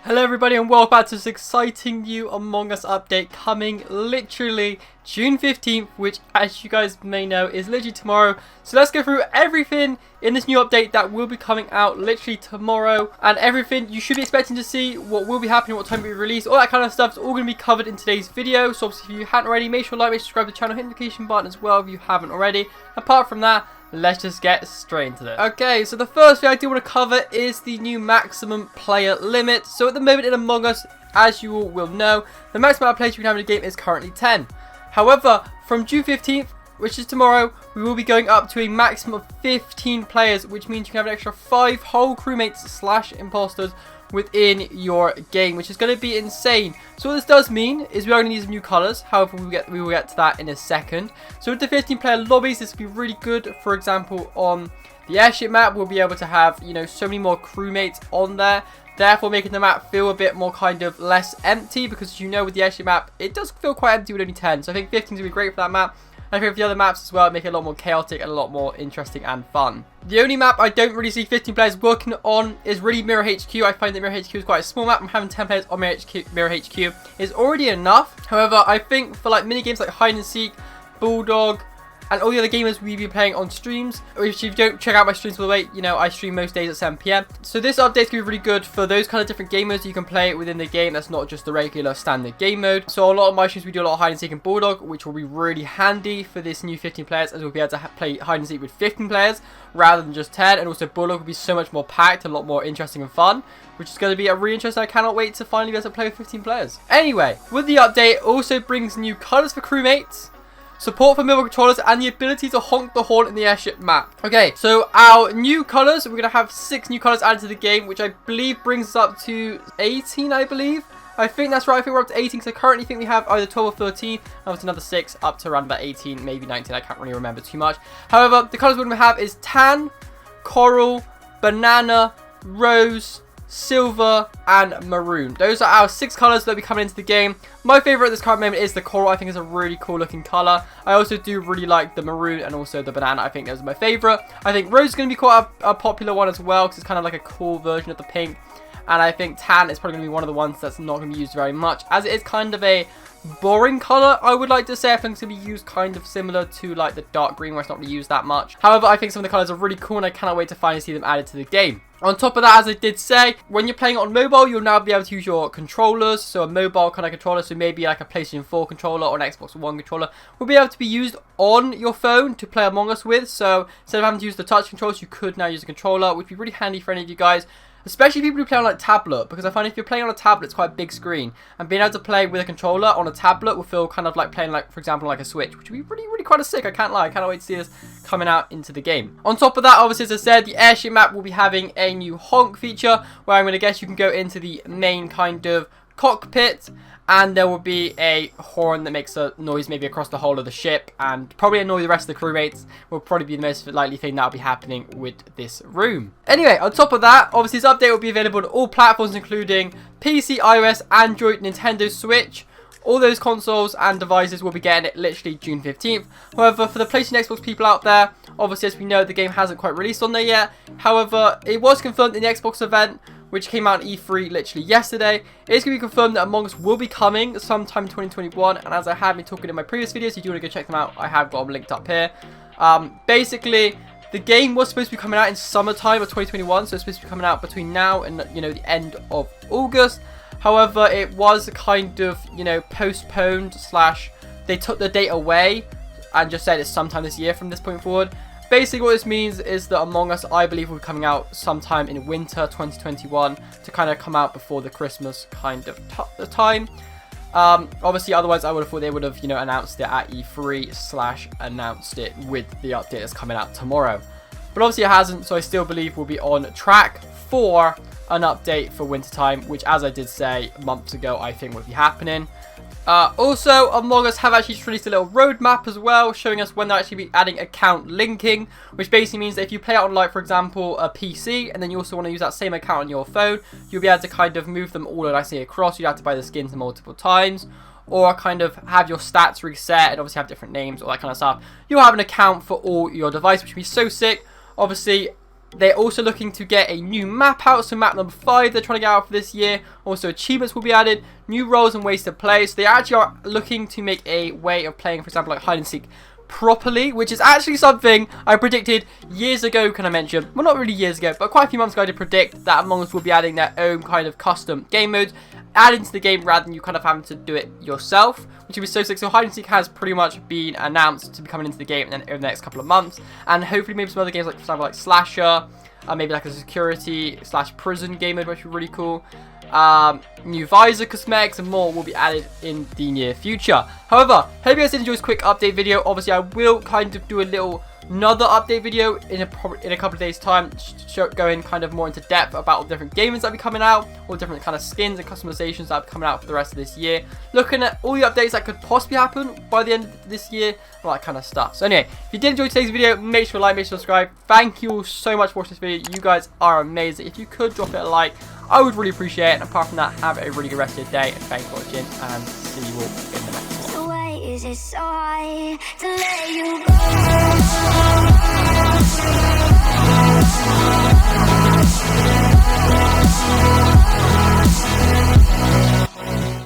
Hello everybody and welcome back to this exciting new Among Us update coming literally June 15th, which as you guys may know is literally tomorrow. So let's go through everything in this new update that will be coming out literally tomorrow, and everything you should be expecting to see, what will be happening, what time it will be released, all that kind of stuff is all going to be covered in today's video. So obviously if you hadn't already, make sure to like, make sure to subscribe to the channel, hit the notification button as well if you haven't already. Apart from that, let's just get straight into this. Okay, so the first thing I do want to cover is the new maximum player limit. So at the moment in Among Us, as you all will know, the maximum amount of players you can have in a game is currently 10. However, from June 15th, which is tomorrow, we will be going up to a maximum of 15 players, which means you can have an extra 5 whole crewmates / imposters within your game, which is going to be insane. So what this does mean is we are going to use new colors. However, we will get to that in a second. So with the 15 player lobbies, this will be really good. For example, on the airship map, we'll be able to have, you know, so many more crewmates on there, therefore making the map feel a bit more kind of less empty, because you know with the airship map it does feel quite empty with only 10. So I think 15 is going to be great for that map. I think for the other maps as well, make it a lot more chaotic and a lot more interesting and fun. The only map I don't really see 15 players working on is really Mirror HQ. I find that Mirror HQ is quite a small map, and having 10 players on Mirror HQ is already enough. However, I think for like mini games like Hide and Seek, Bulldog, and all the other gamers we've been playing on streams, if you don't check out my streams, by the way, you know, I stream most days at 7 PM. So this update's going to be really good for those kind of different gamers. You can play it within the game. That's not just the regular standard game mode. So a lot of my streams, we do a lot of Hide and Seek and Bulldog, which will be really handy for this new 15 players, as we'll be able to play Hide and Seek with 15 players rather than just 10. And also Bulldog will be so much more packed, a lot more interesting and fun, which is going to be a really interesting. I cannot wait to finally be able to play with 15 players. Anyway, with the update, it also brings new colors for crewmates, support for mobile controllers, and the ability to honk the horn in the airship map. Okay, so our new colors, we're going to have 6 new colors added to the game, which I believe brings us up to 18, I believe. I think that's right. I think we're up to 18, so currently I think we have either 12 or 13, and with another 6 up to around about 18, maybe 19. I can't really remember too much. However, the colors we're going to have is tan, coral, banana, rose, silver, and maroon. Those are our 6 colors that will be coming into the game. My favorite at this current moment is the coral. I think it's a really cool looking color. I also do really like the maroon and also the banana. I think those are my favorite. I think rose is going to be quite a popular one as well, because it's kind of like a cool version of the pink. And I think tan is probably going to be one of the ones that's not going to be used very much, as it is kind of a boring color, I would like to say. I think it's going to be used kind of similar to like the dark green, where it's not really used that much. However, I think some of the colors are really cool, and I cannot wait to finally see them added to the game. On top of that, as I did say, when you're playing on mobile, you'll now be able to use your controllers. So a mobile kind of controller, so maybe like a PlayStation 4 controller or an Xbox One controller, will be able to be used on your phone to play Among Us with. So instead of having to use the touch controls, you could now use a controller, which would be really handy for any of you guys, especially people who play on like tablet, because I find if you're playing on a tablet, it's quite a big screen, and being able to play with a controller on a tablet will feel kind of like playing, like, for example, like a Switch, which would be really quite sick. I can't lie. I cannot wait to see this coming out into the game. On top of that, obviously, as I said, the airship map will be having a new honk feature, where I'm going to guess you can go into the main kind of cockpit, and there will be a horn that makes a noise maybe across the whole of the ship, and probably annoy the rest of the crewmates. Will probably be the most likely thing that will be happening with this room. Anyway, on top of that, obviously this update will be available on all platforms, including PC, iOS, Android, Nintendo Switch. All those consoles and devices will be getting it literally June 15th. However, for the PlayStation Xbox people out there, obviously as we know, the game hasn't quite released on there yet. However, it was confirmed in the Xbox event, which came out in E3 literally yesterday. It's going to be confirmed that Among Us will be coming sometime in 2021. And as I have been talking in my previous videos, if you do want to go check them out, I have got them linked up here. Basically, the game was supposed to be coming out in summertime of 2021. So it's supposed to be coming out between now and, you know, the end of August. However, it was kind of, you know, postponed / they took the date away and just said it's sometime this year from this point forward. Basically, what this means is that Among Us, I believe, will be coming out sometime in winter 2021 to kind of come out before the Christmas kind of time. Obviously, otherwise, I would have thought they would have, you know, announced it at E3 / announced it with the update that's coming out tomorrow. But obviously, it hasn't, so I still believe we'll be on track for an update for wintertime, which, as I did say months ago, I think would be happening. Also, Among Us have actually just released a little roadmap as well, showing us when they'll actually be adding account linking, which basically means that if you play it on, like, for example, a PC, and then you also want to use that same account on your phone, you'll be able to kind of move them all nicely across. You have to buy the skins multiple times, or kind of have your stats reset, and obviously have different names, all that kind of stuff. You'll have an account for all your devices, which would be so sick. Obviously, They're also looking to get a new map out, so map number 5 they're trying to get out for this year. Also achievements will be added, new roles and ways to play. So they actually are looking to make a way of playing, for example, like hide and seek properly, which is actually something I predicted years ago, can I mention? Well, not really years ago, but quite a few months ago I did predict that Among Us will be adding their own kind of custom game modes added into the game rather than you kind of having to do it yourself, which would be so sick. So hide and seek has pretty much been announced to be coming into the game in the next couple of months, and hopefully maybe some other games like, for example, like Slasher, maybe like a security / prison game mode, which would be really cool. New visor cosmetics and more will be added in the near future. However, hope you guys did enjoy this quick update video. Obviously, I will kind of do another update video in a couple of days time, going kind of more into depth about all the different gamers that will be coming out, all the different kind of skins and customizations that will be coming out for the rest of this year, looking at all the updates that could possibly happen by the end of this year, all that kind of stuff. So anyway, if you did enjoy today's video, make sure to like, make sure to subscribe. Thank you all so much for watching this video. You guys are amazing. If you could drop it a like, I would really appreciate it. And apart from that, have a really good rest of your day, and thanks for watching, and see you all in the next one. Is it so hard to let you go?